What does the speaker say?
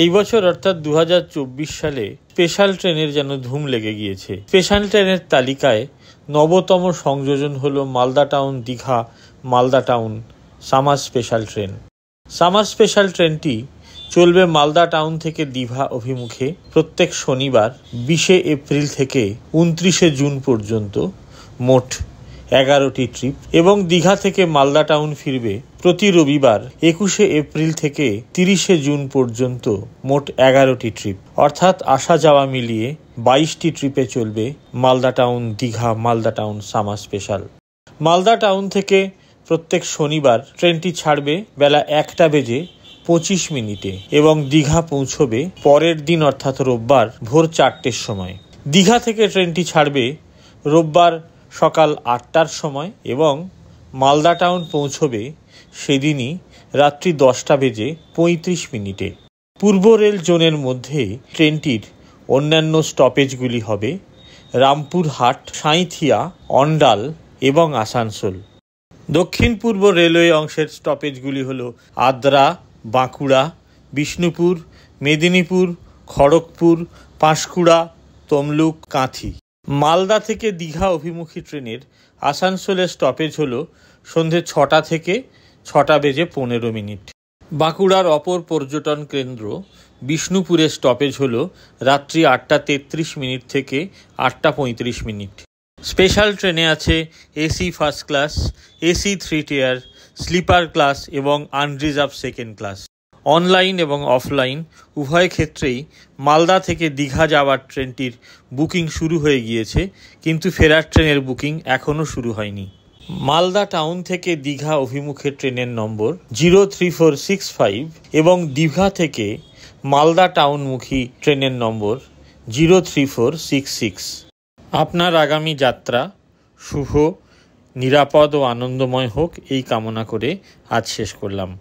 এই বছর অর্থাৎ 2024 সালে স্পেশাল ট্রেনের যেন ধুম লেগে গিয়েছে। স্পেশাল ট্রেনের তালিকায় নবতম সংযোজন হলো Malda town Digha Malda town summer special train. Summer special ট্রেনটি চলবে মালদা টাউন থেকে দীঘা অভিমুখে প্রত্যেক শনিবার 20 এপ্রিল থেকে 29 জুন পর্যন্ত, মোট 11টি ট্রিপ, এবং দীঘা থেকে মালদা টাউন ফিরবে প্রতি রবিবার 21 এপ্রিল থেকে 30 জুন পর্যন্ত, মোট 11টি ট্রিপ। অর্থাৎ আসা যাওয়া মিলিয়ে 22টি ট্রিপে চলবে Malda town Digha Malda town summer special. Malda town থেকে প্রত্যেক শনিবার ট্রেনটি ছাড়বে বেলা 1:25 এবং দীঘা পৌঁছবে পরের দিন অর্থাৎ রোববার ভোর 4টের সময়। দীঘা থেকে ট্রেনটি ছাড়বে রোববার সকাল 8টার সময় এবং মালদা টাউন পৌঁছবে সেদিনই রাত্রি 10:35। পূর্ব রেল জোনের মধ্যে ট্রেনটির অন্যান্য স্টপেজগুলি হবে রামপুরহাট, সাঁইথিয়া, অন্ডাল এবং আসানসোল। দক্ষিণ পূর্ব রেলওয়ে অংশের স্টপেজগুলি হল আদ্রা, বাঁকুড়া, বিষ্ণুপুর, মেদিনীপুর, খড়গপুর, পাঁশকুড়া, তমলুক, কাঁথি। মালদা থেকে দীঘা অভিমুখী ট্রেনের আসানসোলের স্টপেজ হল সন্ধে 6টা থেকে 6:15। বাঁকুড়ার অপর পর্যটন কেন্দ্র বিষ্ণুপুরের স্টপেজ হল রাত্রি 8:33 থেকে 8:35। স্পেশাল ট্রেনে আছে এসি ফার্স্ট ক্লাস, এসি 3 টিয়ার, স্লিপার ক্লাস এবং আনরিজার্ভ সেকেন্ড ক্লাস। অনলাইন এবং অফলাইন উভয় ক্ষেত্রেই মালদা থেকে দীঘা যাওয়ার ট্রেনটির বুকিং শুরু হয়ে গিয়েছে, কিন্তু ফেরার ট্রেনের বুকিং এখনও শুরু হয়নি। মালদা টাউন থেকে দীঘা অভিমুখে ট্রেনের নম্বর 03465 এবং দীঘা থেকে মালদা টাউনমুখী ট্রেনের নম্বর 03466। আপনার আগামী যাত্রা শুভ, নিরাপদ ও আনন্দময় হোক এই কামনা করে আজ শেষ করলাম।